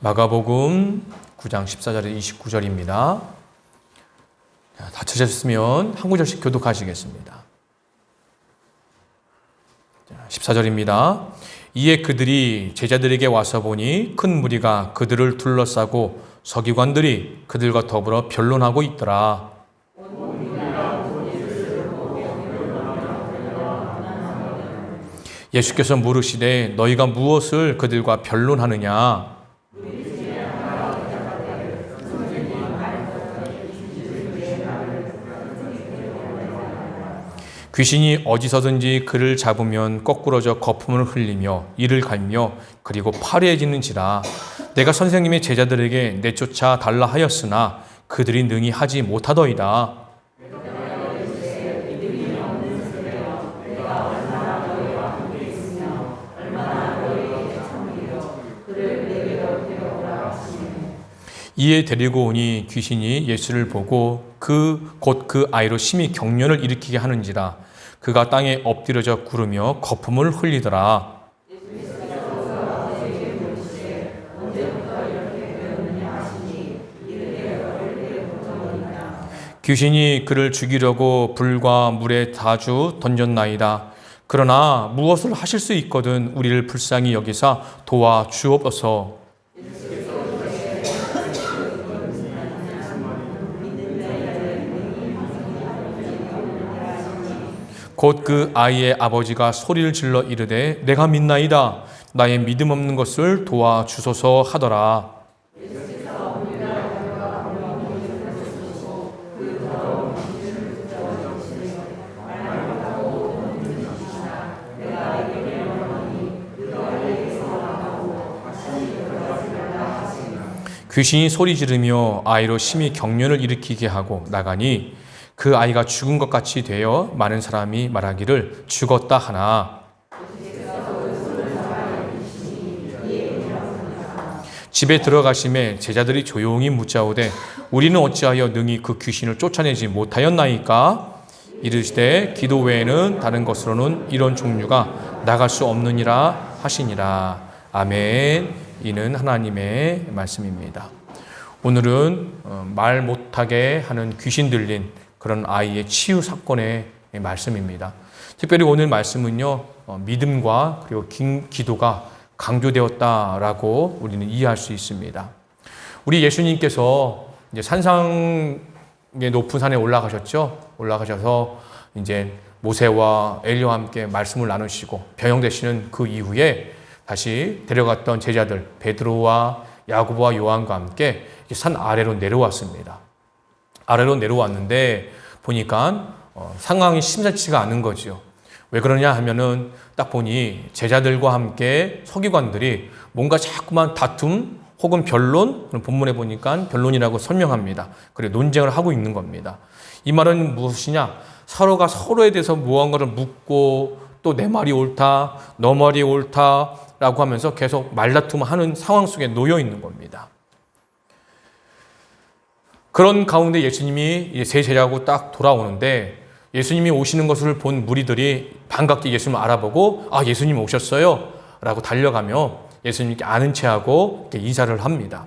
마가복음 9장 14절에 29절입니다. 다 찾으셨으면 한 구절씩 교독하시겠습니다. 14절입니다. 이에 그들이 제자들에게 와서 보니 큰 무리가 그들을 둘러싸고 서기관들이 그들과 더불어 변론하고 있더라. 예수께서 물으시되 너희가 무엇을 그들과 변론하느냐? 귀신이 어디서든지 그를 잡으면 거꾸러져 거품을 흘리며 이를 갈며 그리고 파래해지는지라. 내가 선생님의 제자들에게 내쫓아 달라 하였으나 그들이 능히 하지 못하더이다. 이에 데리고 오니 귀신이 예수를 보고 곧 그 아이로 심히 경련을 일으키게 하는지라. 그가 땅에 엎드려져 구르며 거품을 흘리더라. 귀신이 그를 죽이려고 불과 물에 자주 던졌나이다. 그러나 무엇을 하실 수 있거든 우리를 불쌍히 여기사 도와 주옵소서. 곧 그 아이의 아버지가 소리를 질러 이르되 내가 믿나이다. 나의 믿음 없는 것을 도와주소서 하더라. 귀신이 소리 지르며 아이로 심히 경련을 일으키게 하고 나가니 그 아이가 죽은 것 같이 되어 많은 사람이 말하기를 죽었다 하나. 집에 들어가심에 제자들이 조용히 묻자오되 우리는 어찌하여 능히 그 귀신을 쫓아내지 못하였나이까? 이르시되 기도 외에는 다른 것으로는 이런 종류가 나갈 수 없느니라 하시니라. 아멘. 이는 하나님의 말씀입니다. 오늘은 말 못하게 하는 귀신 들린 그런 아이의 치유 사건의 말씀입니다. 특별히 오늘 말씀은요, 믿음과 그리고 기도가 강조되었다라고 우리는 이해할 수 있습니다. 우리 예수님께서 이제 산상의 높은 산에 올라가셨죠. 올라가셔서 이제 모세와 엘리야와 함께 말씀을 나누시고 병영되시는 그 이후에 다시 데려갔던 제자들 베드로와 야고보와 요한과 함께 산 아래로 내려왔습니다. 아래로 내려왔는데 보니까 상황이 심상치가 않은 거죠. 왜 그러냐 하면은 딱 보니 제자들과 함께 서기관들이 뭔가 자꾸만 다툼 혹은 변론, 본문에 보니까 변론이라고 설명합니다. 그리고 논쟁을 하고 있는 겁니다. 이 말은 무엇이냐? 서로가 서로에 대해서 무언가를 묻고 또 내 말이 옳다, 너 말이 옳다라고 하면서 계속 말다툼을 하는 상황 속에 놓여 있는 겁니다. 그런 가운데 예수님이 세 제자하고 딱 돌아오는데 예수님이 오시는 것을 본 무리들이 반갑게 예수님을 알아보고 아 예수님 오셨어요 라고 달려가며 예수님께 아는 체하고 인사를 합니다.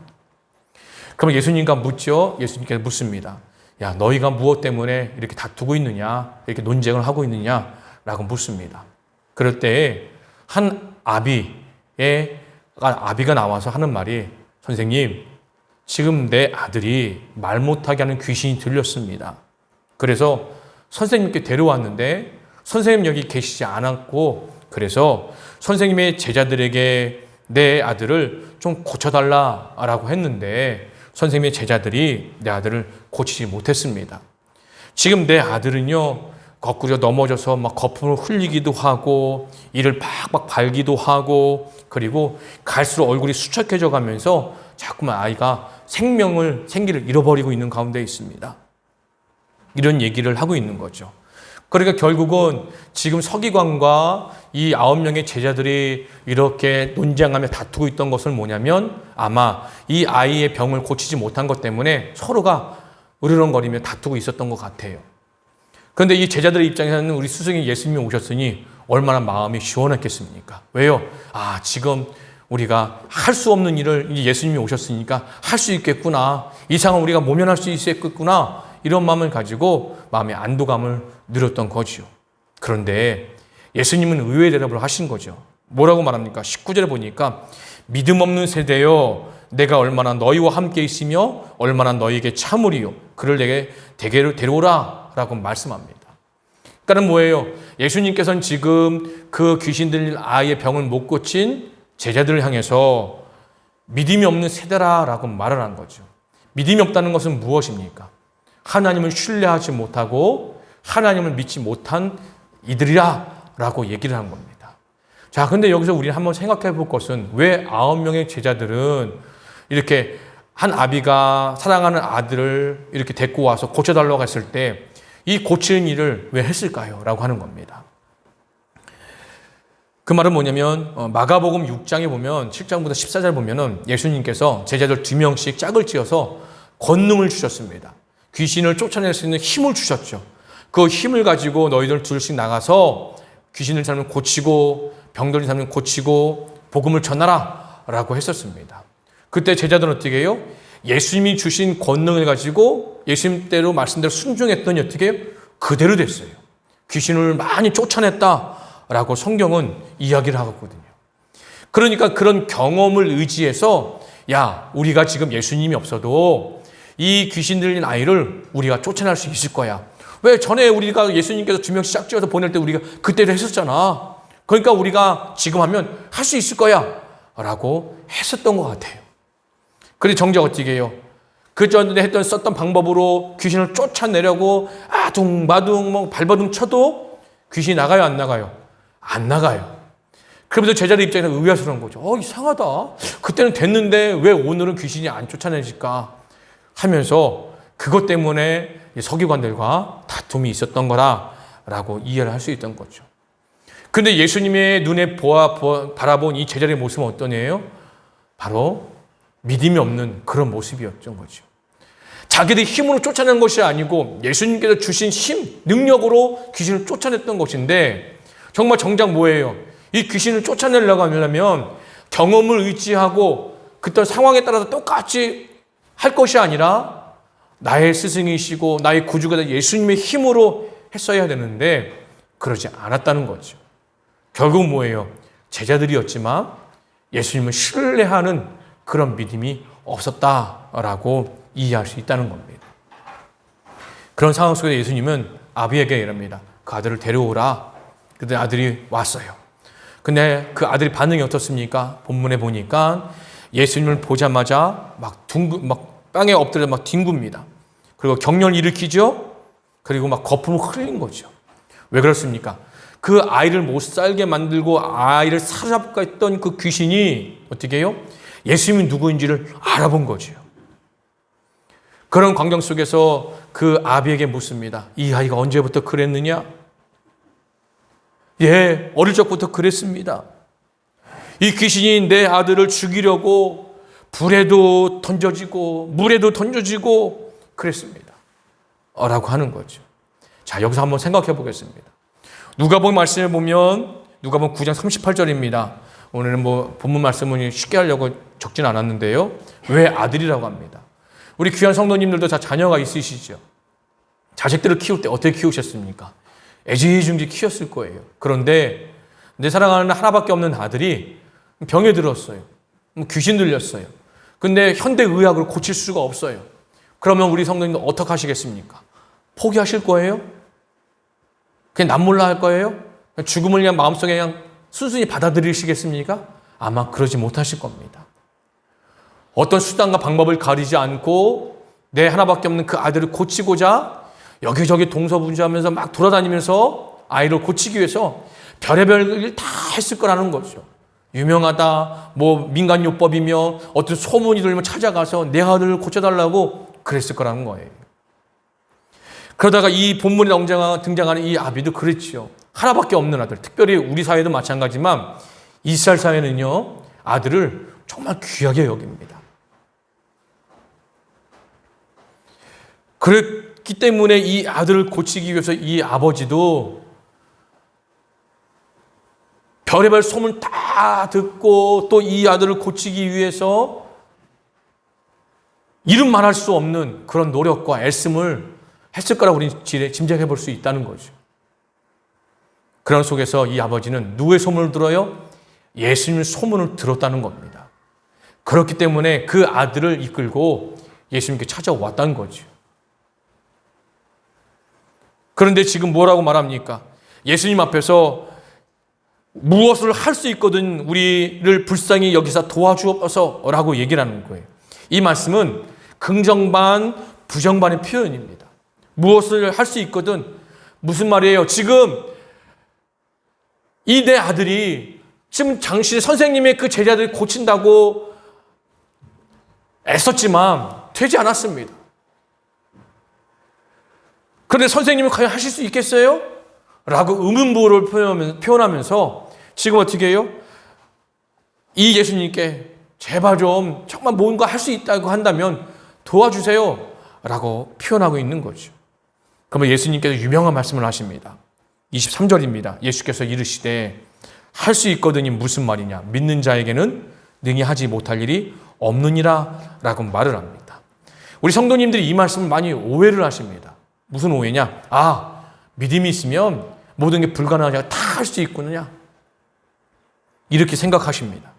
그럼 예수님과 묻죠. 예수님께서 묻습니다. 야 너희가 무엇 때문에 이렇게 다투고 있느냐 이렇게 논쟁을 하고 있느냐 라고 묻습니다. 그럴 때 한 아비가 나와서 하는 말이 선생님 지금 내 아들이 말 못하게 하는 귀신이 들렸습니다. 그래서 선생님께 데려왔는데 선생님 여기 계시지 않았고 그래서 선생님의 제자들에게 내 아들을 좀 고쳐달라라고 했는데 선생님의 제자들이 내 아들을 고치지 못했습니다. 지금 내 아들은요 거꾸로 넘어져서 막 거품을 흘리기도 하고 이를 팍팍 발기도 하고 그리고 갈수록 얼굴이 수척해져 가면서 자꾸만 아이가 생기를 잃어버리고 있는 가운데 있습니다. 이런 얘기를 하고 있는 거죠. 그러니까 결국은 지금 서기관과 이 9명의 제자들이 이렇게 논쟁하며 다투고 있던 것은 뭐냐면 아마 이 아이의 병을 고치지 못한 것 때문에 서로가 으르렁거리며 다투고 있었던 것 같아요. 그런데 이 제자들의 입장에서는 우리 스승이 예수님이 오셨으니 얼마나 마음이 시원했겠습니까? 왜요? 지금 우리가 할 수 없는 일을 이제 예수님이 오셨으니까 할 수 있겠구나. 이 상황을 우리가 모면할 수 있겠구나. 이런 마음을 가지고 마음의 안도감을 누렸던 거지요. 그런데 예수님은 의외의 대답을 하신 거죠. 뭐라고 말합니까? 19절에 보니까 믿음 없는 세대여 내가 얼마나 너희와 함께 있으며 얼마나 너희에게 참으리요. 그를 내게 대게로 데려오라 라고 말씀합니다. 그러니까 뭐예요? 예수님께서는 지금 그 귀신 들린 아이의 병을 못 고친 제자들을 향해서 믿음이 없는 세대라라고 말을 한 거죠. 믿음이 없다는 것은 무엇입니까? 하나님을 신뢰하지 못하고 하나님을 믿지 못한 이들이라라고 얘기를 한 겁니다. 자, 근데 여기서 우리는 한번 생각해 볼 것은 왜 9명의 제자들은 이렇게 한 아비가 사랑하는 아들을 이렇게 데리고 와서 고쳐달라고 했을 때 이 고치는 일을 왜 했을까요? 라고 하는 겁니다. 그 말은 뭐냐면 마가복음 6장에 보면 7장부터 14절 보면은 예수님께서 제자들 2명씩 짝을 지어서 권능을 주셨습니다. 귀신을 쫓아낼 수 있는 힘을 주셨죠. 그 힘을 가지고 너희들 둘씩 나가서 귀신을 사람 고치고 병들인 사람 고치고 복음을 전하라 라고 했었습니다. 그때 제자들은 어떻게 해요? 예수님이 주신 권능을 가지고 예수님대로 말씀대로 순종했더니 어떻게 해요? 그대로 됐어요. 귀신을 많이 쫓아냈다라고 성경은 이야기를 하거든요. 그러니까 그런 경험을 의지해서 야, 우리가 지금 예수님이 없어도 이 귀신 들린 아이를 우리가 쫓아낼 수 있을 거야. 왜 전에 우리가 예수님께서 2명씩 짝지어서 보낼 때 우리가 그때도 했었잖아. 그러니까 우리가 지금 하면 할 수 있을 거야 라고 했었던 것 같아요. 그런데 정작 어떻게 해요? 그 전에 썼던 방법으로 귀신을 쫓아내려고 아둥바둥 뭐 발버둥 쳐도 귀신이 나가요, 안 나가요? 안 나가요. 그러면서 제자들 입장에서 의아스러운 거죠. 이상하다. 그때는 됐는데 왜 오늘은 귀신이 안 쫓아내질까 하면서 그것 때문에 서기관들과 다툼이 있었던 거라고 이해를 할 수 있던 거죠. 그런데 예수님의 눈에 바라본 이 제자들의 모습은 어떤 애예요? 바로 믿음이 없는 그런 모습이었던 거죠. 자기들 힘으로 쫓아낸 것이 아니고 예수님께서 주신 힘, 능력으로 귀신을 쫓아냈던 것인데 정말 정작 뭐예요? 이 귀신을 쫓아내려고 하려면 경험을 의지하고 그때 상황에 따라서 똑같이 할 것이 아니라 나의 스승이시고 나의 구주가 된 예수님의 힘으로 했어야 되는데 그러지 않았다는 거죠. 결국 뭐예요? 제자들이었지만 예수님을 신뢰하는 그런 믿음이 없었다라고 이해할 수 있다는 겁니다. 그런 상황 속에서 예수님은 아비에게 이럽니다. 그 아들을 데려오라. 그때 아들이 왔어요. 근데 그 아들이 반응이 어떻습니까? 본문에 보니까 예수님을 보자마자 막 땅에 엎드려 막 뒹굽니다. 그리고 경련을 일으키죠. 그리고 막 거품을 흘린 거죠. 왜 그렇습니까? 그 아이를 못 살게 만들고 아이를 사로잡고 있던 그 귀신이 어떻게 해요? 예수님이 누구인지를 알아본 거죠. 그런 광경 속에서 그 아비에게 묻습니다. 이 아이가 언제부터 그랬느냐? 예, 어릴 적부터 그랬습니다. 이 귀신이 내 아들을 죽이려고 불에도 던져지고 물에도 던져지고 그랬습니다. 라고 하는 거죠. 자, 여기서 한번 생각해 보겠습니다. 누가복음 말씀을 보면 누가복음 9장 38절입니다. 오늘은 본문 말씀을 쉽게 하려고 적진 않았는데요. 왜 아들이라고 합니다. 우리 귀한 성도님들도 다 자녀가 있으시죠. 자식들을 키울 때 어떻게 키우셨습니까? 애지중지 키웠을 거예요. 그런데 내 사랑하는 하나밖에 없는 아들이 병에 들었어요. 귀신 들렸어요. 근데 현대의학으로 고칠 수가 없어요. 그러면 우리 성도님들 어떻게 하시겠습니까? 포기하실 거예요? 그냥 남몰라 할 거예요? 죽음을 그냥 마음속에 그냥 순순히 받아들이시겠습니까? 아마 그러지 못하실 겁니다. 어떤 수단과 방법을 가리지 않고 내 하나밖에 없는 그 아들을 고치고자 여기저기 동서분주하면서 막 돌아다니면서 아이를 고치기 위해서 별의별 일 다 했을 거라는 거죠. 유명하다, 민간요법이며 어떤 소문이 들리면 찾아가서 내 아들을 고쳐달라고 그랬을 거라는 거예요. 그러다가 이 본문에 등장하는 이 아비도 그랬죠. 하나밖에 없는 아들. 특별히 우리 사회도 마찬가지지만 이스라엘 사회는요, 아들을 정말 귀하게 여깁니다. 그렇기 때문에 이 아들을 고치기 위해서 이 아버지도 별의별 소문 다 듣고 또 이 아들을 고치기 위해서 이름 말할 수 없는 그런 노력과 애씀을 했을 거라고 우리는 짐작해 볼 수 있다는 거죠. 그런 속에서 이 아버지는 누구의 소문을 들어요? 예수님의 소문을 들었다는 겁니다. 그렇기 때문에 그 아들을 이끌고 예수님께 찾아왔다는 거죠. 그런데 지금 뭐라고 말합니까? 예수님 앞에서 무엇을 할 수 있거든 우리를 불쌍히 여기서 도와주옵소서라고 얘기를 하는 거예요. 이 말씀은 긍정 반 부정 반의 표현입니다. 무엇을 할 수 있거든 무슨 말이에요? 지금 이 내 아들이 지금 당시 선생님의 그 제자들 고친다고 애썼지만 되지 않았습니다. 그런데 선생님은 과연 하실 수 있겠어요? 라고 의문부호를 표현하면서 지금 어떻게 해요? 이 예수님께 제발 좀 정말 뭔가 할 수 있다고 한다면 도와주세요 라고 표현하고 있는 거죠. 그러면 예수님께서 유명한 말씀을 하십니다. 23절입니다. 예수께서 이르시되 할 수 있거든이 무슨 말이냐? 믿는 자에게는 능히 하지 못할 일이 없느니라 라고 말을 합니다. 우리 성도님들이 이 말씀을 많이 오해를 하십니다. 무슨 오해냐? 믿음이 있으면 모든 게 불가능하냐? 다 할 수 있구나. 이렇게 생각하십니다.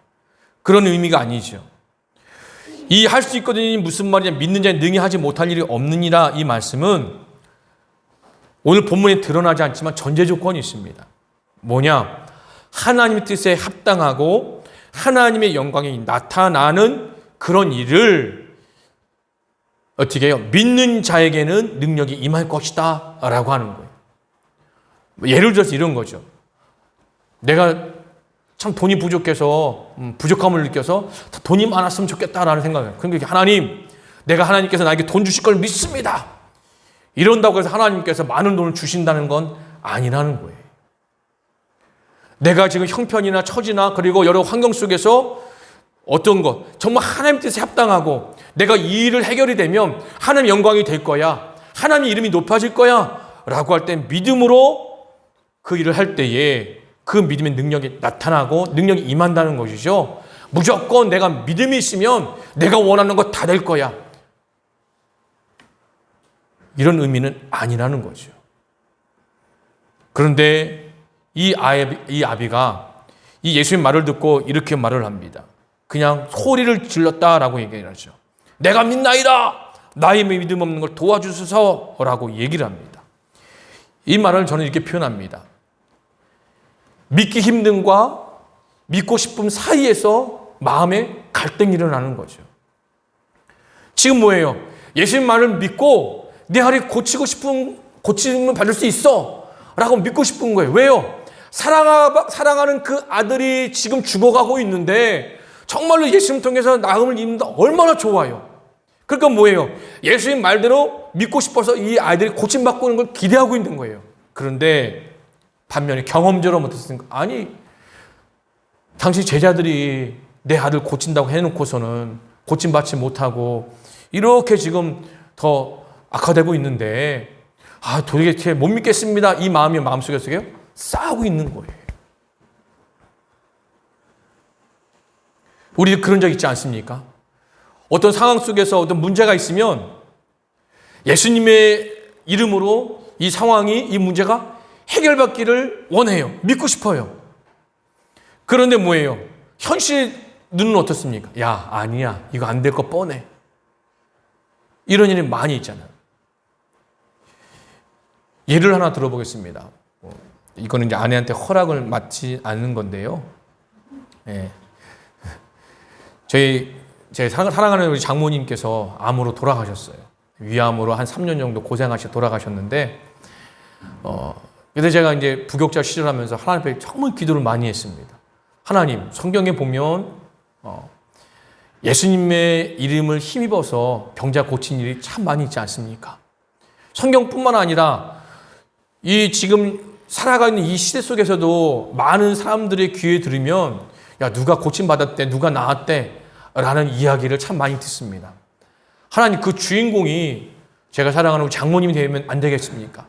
그런 의미가 아니죠. 이 할 수 있거든이 무슨 말이냐? 믿는 자는 능히 하지 못할 일이 없느니라 이 말씀은 오늘 본문에 드러나지 않지만 전제 조건이 있습니다. 뭐냐? 하나님의 뜻에 합당하고 하나님의 영광이 나타나는 그런 일을 어떻게 해요? 믿는 자에게는 능력이 임할 것이다 라고 하는 거예요. 예를 들어서 이런 거죠. 내가 참 돈이 부족해서 부족함을 느껴서 돈이 많았으면 좋겠다라는 생각이에요. 그러니까 하나님, 내가 하나님께서 나에게 돈 주실 걸 믿습니다. 이런다고 해서 하나님께서 많은 돈을 주신다는 건 아니라는 거예요. 내가 지금 형편이나 처지나 그리고 여러 환경 속에서 어떤 것, 정말 하나님 뜻에 합당하고 내가 이 일을 해결이 되면 하나님 영광이 될 거야. 하나님 이름이 높아질 거야. 라고 할 때 믿음으로 그 일을 할 때에 그 믿음의 능력이 나타나고 능력이 임한다는 것이죠. 무조건 내가 믿음이 있으면 내가 원하는 거 다 될 거야. 이런 의미는 아니라는 거죠. 그런데 이 아비가 이 예수님 말을 듣고 이렇게 말을 합니다. 그냥 소리를 질렀다라고 얘기를 하죠. 내가 믿나이다. 나의 믿음 없는 걸 도와주소서라고 얘기를 합니다. 이 말을 저는 이렇게 표현합니다. 믿기 힘듦과 믿고 싶음 사이에서 마음의 갈등이 일어나는 거죠. 지금 뭐예요? 예수님 말을 믿고 내 아이 고침을 받을 수 있어 라고 믿고 싶은 거예요. 왜요? 사랑하는 그 아들이 지금 죽어가고 있는데 정말로 예수님 통해서 나음을 입는다 얼마나 좋아요. 그러니까 뭐예요? 예수님 말대로 믿고 싶어서 이 아이들이 고침받고 있는 걸 기대하고 있는 거예요. 그런데 반면에 경험적으로 못했으니까 아니 당신 제자들이 내 아들 고친다고 해놓고서는 고침받지 못하고 이렇게 지금 더 악화되고 있는데 도대체 못 믿겠습니다. 이 마음이 마음속에서 싸우고 있는 거예요. 우리 그런 적 있지 않습니까? 어떤 상황 속에서 어떤 문제가 있으면 예수님의 이름으로 이 상황이 이 문제가 해결받기를 원해요. 믿고 싶어요. 그런데 뭐예요? 현실 눈은 어떻습니까? 아니야. 이거 안 될 거 뻔해. 이런 일이 많이 있잖아요. 예를 하나 들어보겠습니다. 이거는 이제 아내한테 허락을 받지 않는 건데요. 예. 제 사랑하는 우리 장모님께서 암으로 돌아가셨어요. 위암으로 한 3년 정도 고생하셔 돌아가셨는데, 그래서 제가 이제 부교육자 시절하면서 하나님 앞에 정말 기도를 많이 했습니다. 하나님, 성경에 보면, 예수님의 이름을 힘입어서 병자 고친 일이 참 많이 있지 않습니까? 성경뿐만 아니라 이 지금 살아가는 이 시대 속에서도 많은 사람들의 귀에 들으면 누가 고침받았대, 누가 나았대 라는 이야기를 참 많이 듣습니다. 하나님 그 주인공이 제가 사랑하는 장모님이 되면 안 되겠습니까?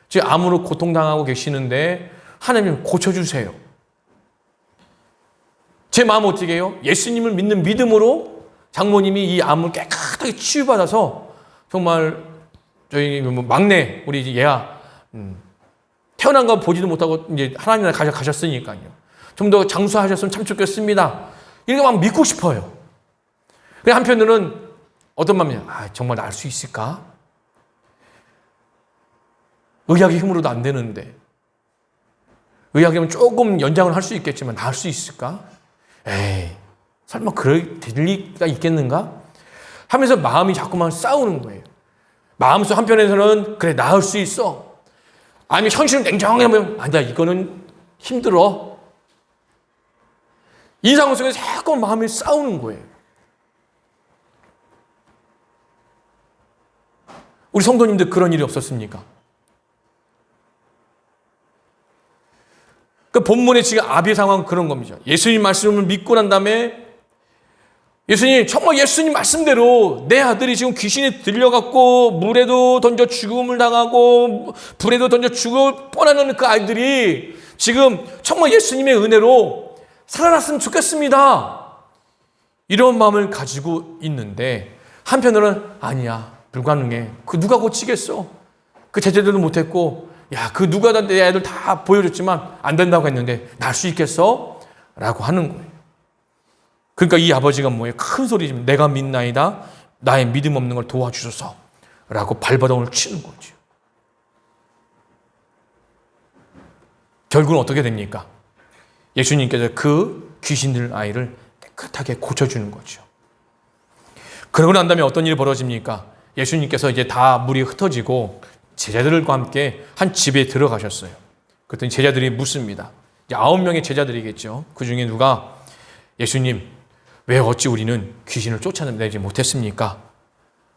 지금 암으로 고통당하고 계시는데 하나님 고쳐주세요. 제 마음은 어떻게 해요? 예수님을 믿는 믿음으로 장모님이 이 암을 깨끗하게 치유받아서 정말 저희 막내 우리 이제 얘야 태어난 거 보지도 못하고 이제 하나님 나라 가셨으니까요. 좀 더 장수하셨으면 참 좋겠습니다. 이렇게 막 믿고 싶어요. 근데 한편으로는 어떤 마음이냐? 정말 날 수 있을까? 의학의 힘으로도 안 되는데 의학의 힘은 조금 연장을 할 수 있겠지만 나을 수 있을까? 에이, 설마 그럴 리가 있겠는가? 하면서 마음이 자꾸만 싸우는 거예요. 마음속 한편에서는 그래 나을 수 있어. 아니면 현실은 냉정하게 하면 아니다 이거는 힘들어. 이 상황 속에서 자꾸 마음이 싸우는 거예요. 우리 성도님들 그런 일이 없었습니까? 그 본문의 지금 아비의 상황은 그런 겁니다. 예수님 말씀을 믿고 난 다음에 예수님 정말 예수님 말씀대로 내 아들이 지금 귀신에 들려갖고 물에도 던져 죽음을 당하고 불에도 던져 죽을 뻔하는 그 아이들이 지금 정말 예수님의 은혜로 살아났으면 좋겠습니다. 이런 마음을 가지고 있는데 한편으로는 아니야 불가능해. 그 누가 고치겠어. 그 제자들도 못했고 야, 그 누가 내 애들 다 보여줬지만 안 된다고 했는데 날 수 있겠어? 라고 하는 거예요. 그러니까 이 아버지가 뭐예요? 큰 소리 지금 내가 믿나이다. 나의 믿음 없는 걸 도와주소서. 라고 발버둥을 치는 거죠. 결국은 어떻게 됩니까? 예수님께서 그 귀신 들린 아이를 깨끗하게 고쳐주는 거죠. 그러고 난 다음에 어떤 일이 벌어집니까? 예수님께서 이제 다 물이 흩어지고 제자들과 함께 한 집에 들어가셨어요. 그랬더니 제자들이 묻습니다. 이제 9명의 제자들이겠죠. 그 중에 누가 예수님 왜 어찌 우리는 귀신을 쫓아내지 못했습니까?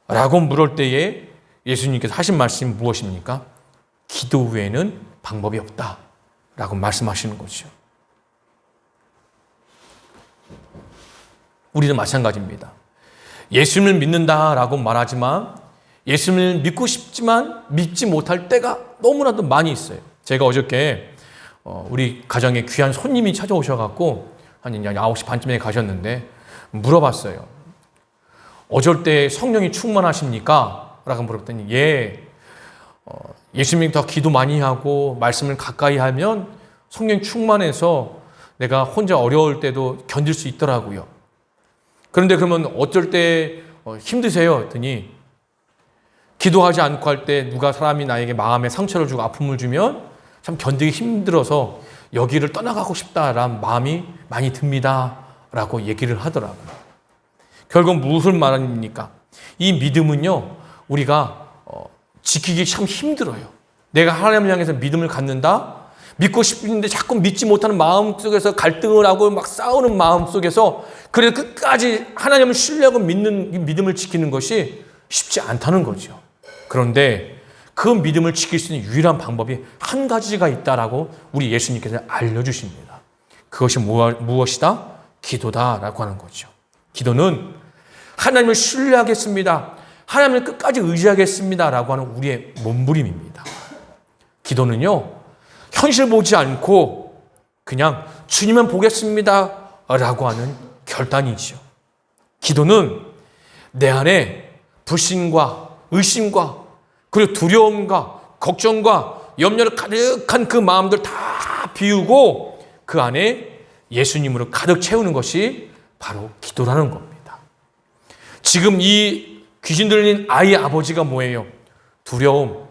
라고 물을 때에 예수님께서 하신 말씀이 무엇입니까? 기도 외에는 방법이 없다 라고 말씀하시는 거죠. 우리는 마찬가지입니다. 예수님을 믿는다라고 말하지만 예수님을 믿고 싶지만 믿지 못할 때가 너무나도 많이 있어요. 제가 어저께 우리 가정에 귀한 손님이 찾아오셔갖고 한 9시 반쯤에 가셨는데 물어봤어요. 어쩔 때 성령이 충만하십니까? 라고 물어봤더니 예, 예수님 더 기도 많이 하고 말씀을 가까이 하면 성령이 충만해서 내가 혼자 어려울 때도 견딜 수 있더라고요. 그런데 그러면 어쩔 때 힘드세요? 했더니 기도하지 않고 할 때 누가 사람이 나에게 마음에 상처를 주고 아픔을 주면 참 견디기 힘들어서 여기를 떠나가고 싶다라는 마음이 많이 듭니다. 라고 얘기를 하더라고요. 결국 무슨 말입니까? 이 믿음은요, 우리가 지키기 참 힘들어요. 내가 하나님을 향해서 믿음을 갖는다? 믿고 싶은데 자꾸 믿지 못하는 마음 속에서 갈등을 하고 막 싸우는 마음 속에서 그래서 끝까지 하나님을 신뢰하고 믿는 이 믿음을 지키는 것이 쉽지 않다는 거죠. 그런데 그 믿음을 지킬 수 있는 유일한 방법이 한 가지가 있다라고 우리 예수님께서 알려주십니다. 그것이 무엇이다? 기도다라고 하는 거죠. 기도는 하나님을 신뢰하겠습니다. 하나님을 끝까지 의지하겠습니다라고 하는 우리의 몸부림입니다. 기도는요, 현실 보지 않고 그냥 주님만 보겠습니다라고 하는 결단이죠. 기도는 내 안에 불신과 의심과 그리고 두려움과 걱정과 염려를 가득한 그 마음들 다 비우고 그 안에 예수님으로 가득 채우는 것이 바로 기도라는 겁니다. 지금 이 귀신 들린 아이의 아버지가 뭐예요? 두려움,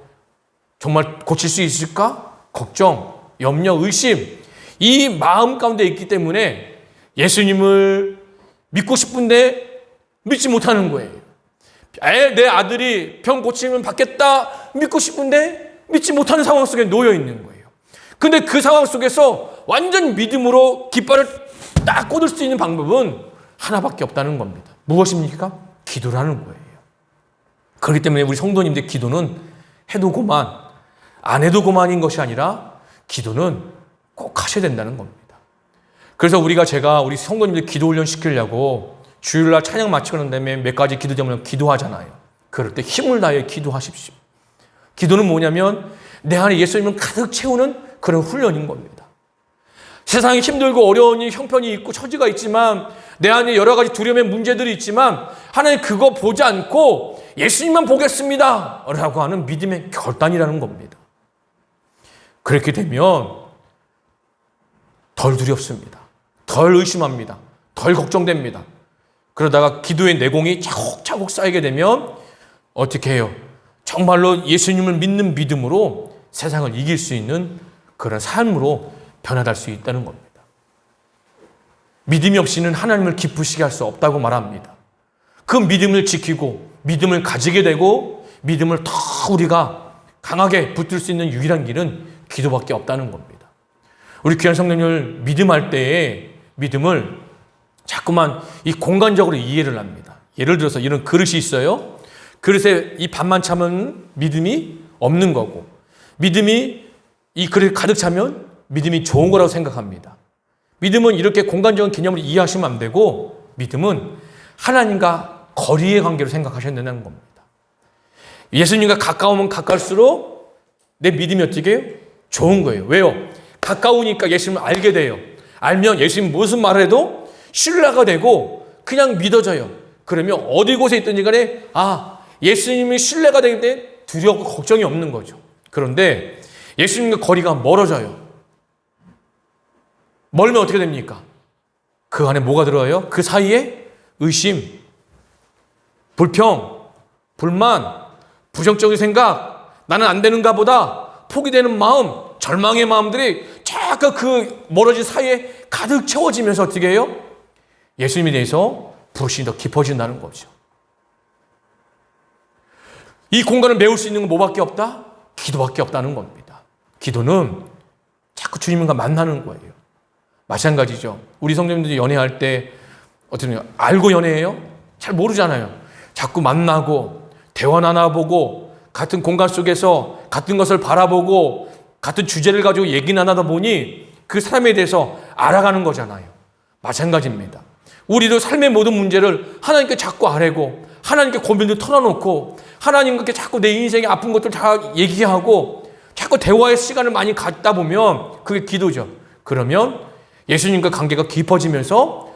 정말 고칠 수 있을까? 걱정, 염려, 의심, 이 마음 가운데 있기 때문에 예수님을 믿고 싶은데 믿지 못하는 거예요. 내 아들이 병 고치면 받겠다 믿고 싶은데 믿지 못하는 상황 속에 놓여 있는 거예요. 근데 그 상황 속에서 완전 믿음으로 깃발을 딱 꽂을 수 있는 방법은 하나밖에 없다는 겁니다. 무엇입니까? 기도라는 거예요. 그렇기 때문에 우리 성도님들 기도는 해도 고만, 안 해도 고만인 것이 아니라 기도는 꼭 하셔야 된다는 겁니다. 그래서 제가 우리 성도님들 기도 훈련 시키려고 주일날 찬양 마치고 난 다음에 몇 가지 기도 제목을 기도하잖아요. 그럴 때 힘을 다해 기도하십시오. 기도는 뭐냐면 내 안에 예수님을 가득 채우는 그런 훈련인 겁니다. 세상이 힘들고 어려운 형편이 있고 처지가 있지만 내 안에 여러 가지 두려움의 문제들이 있지만 하나님 그거 보지 않고 예수님만 보겠습니다 라고 하는 믿음의 결단이라는 겁니다. 그렇게 되면 덜 두렵습니다. 덜 의심합니다. 덜 걱정됩니다. 그러다가 기도의 내공이 차곡차곡 쌓이게 되면 어떻게 해요? 정말로 예수님을 믿는 믿음으로 세상을 이길 수 있는 그런 삶으로 변화될 수 있다는 겁니다. 믿음이 없이는 하나님을 기쁘시게 할 수 없다고 말합니다. 그 믿음을 지키고 믿음을 가지게 되고 믿음을 더 우리가 강하게 붙들 수 있는 유일한 길은 기도밖에 없다는 겁니다. 우리 귀한 성도님을 믿음할 때에 믿음을 자꾸만 이 공간적으로 이해를 합니다. 예를 들어서 이런 그릇이 있어요. 그릇에 이 반만 차면 믿음이 없는 거고 믿음이 이 그릇에 가득 차면 믿음이 좋은 거라고 생각합니다. 믿음은 이렇게 공간적인 개념을 이해하시면 안 되고 믿음은 하나님과 거리의 관계로 생각하셔야 된다는 겁니다. 예수님과 가까우면 가까울수록 내 믿음이 어떻게 해요? 좋은 거예요. 왜요? 가까우니까 예수님을 알게 돼요. 알면 예수님 무슨 말을 해도 신뢰가 되고 그냥 믿어져요. 그러면 어디 곳에 있든지 간에 예수님이 신뢰가 되기 때문에 두려워 걱정이 없는 거죠. 그런데 예수님과 거리가 멀어져요. 멀면 어떻게 됩니까? 그 안에 뭐가 들어요? 그 사이에 의심, 불평, 불만, 부정적인 생각, 나는 안 되는가 보다, 포기되는 마음, 절망의 마음들이 자꾸 그 멀어진 사이에 가득 채워지면서 어떻게 해요? 예수님에 대해서 불신이 더 깊어진다는 거죠. 이 공간을 메울 수 있는 건 뭐밖에 없다? 기도밖에 없다는 겁니다. 기도는 자꾸 주님과 만나는 거예요. 마찬가지죠. 우리 성도님들이 연애할 때 어떻게 알고 연애해요? 잘 모르잖아요. 자꾸 만나고 대화 나눠보고 같은 공간 속에서 같은 것을 바라보고 같은 주제를 가지고 얘기 나누다 보니 그 사람에 대해서 알아가는 거잖아요. 마찬가지입니다. 우리도 삶의 모든 문제를 하나님께 자꾸 아뢰고 하나님께 고민을 털어놓고 하나님께 자꾸 내 인생의 아픈 것들 다 얘기하고 자꾸 대화의 시간을 많이 갖다 보면 그게 기도죠. 그러면 예수님과 관계가 깊어지면서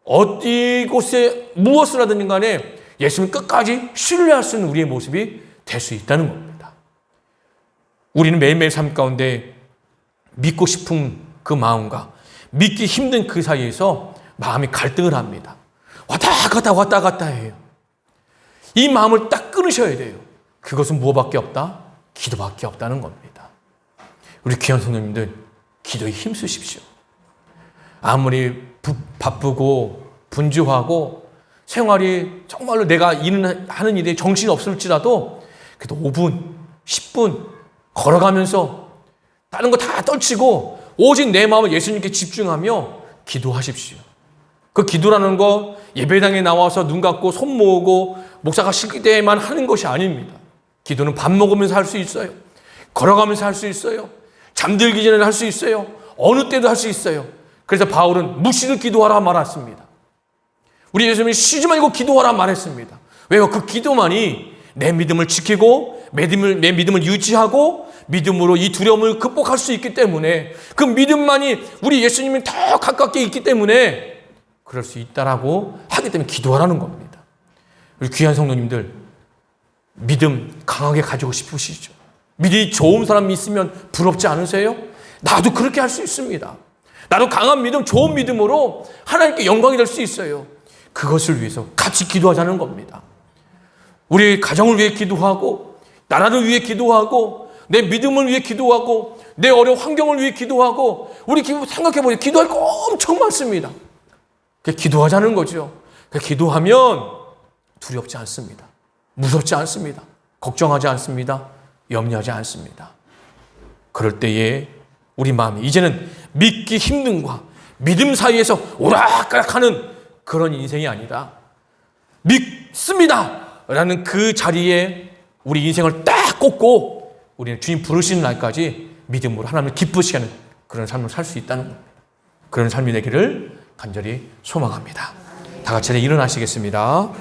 어디 곳에 무엇을 하든 간에 예수님 끝까지 신뢰할 수 있는 우리의 모습이 될 수 있다는 겁니다. 우리는 매일매일 삶 가운데 믿고 싶은 그 마음과 믿기 힘든 그 사이에서 마음이 갈등을 합니다. 왔다 갔다 해요. 이 마음을 딱 끊으셔야 돼요. 그것은 무엇밖에 없다? 기도밖에 없다는 겁니다. 우리 귀한 성도님들 기도에 힘쓰십시오. 아무리 바쁘고 분주하고 생활이 정말로 내가 하는 일에 정신이 없을지라도 그래도 5분, 10분 걸어가면서 다른 거 다 떨치고 오직 내 마음을 예수님께 집중하며 기도하십시오. 그 기도라는 거 예배당에 나와서 눈 감고 손 모으고 목사가 시킬 때만 하는 것이 아닙니다. 기도는 밥 먹으면서 할 수 있어요. 걸어가면서 할 수 있어요. 잠들기 전에 할 수 있어요. 어느 때도 할 수 있어요. 그래서 바울은 무시를 기도하라 말했습니다. 우리 예수님이 쉬지 말고 기도하라 말했습니다. 왜요? 그 기도만이 내 믿음을 지키고 내 믿음을 유지하고 믿음으로 이 두려움을 극복할 수 있기 때문에 그 믿음만이 우리 예수님이 더 가깝게 있기 때문에 그럴 수 있다라고 하기 때문에 기도하라는 겁니다. 우리 귀한 성도님들 믿음 강하게 가지고 싶으시죠? 믿음이 좋은 사람이 있으면 부럽지 않으세요? 나도 그렇게 할 수 있습니다. 나도 강한 믿음, 좋은 믿음으로 하나님께 영광이 될 수 있어요. 그것을 위해서 같이 기도하자는 겁니다. 우리 가정을 위해 기도하고 나라를 위해 기도하고 내 믿음을 위해 기도하고 내 어려운 환경을 위해 기도하고 우리 생각해보세요. 기도할 거 엄청 많습니다. 기도하자는 거죠. 기도하면 두렵지 않습니다. 무섭지 않습니다. 걱정하지 않습니다. 염려하지 않습니다. 그럴 때에 우리 마음이 이제는 믿기 힘든과 믿음 사이에서 오락가락하는 그런 인생이 아니다. 믿습니다! 라는 그 자리에 우리 인생을 딱 꽂고 우리는 주님 부르시는 날까지 믿음으로 하나님을 기쁘시게 하는 그런 삶을 살 수 있다는 겁니다. 그런 삶이 되기를 간절히 소망합니다. 다 같이 일어나시겠습니다.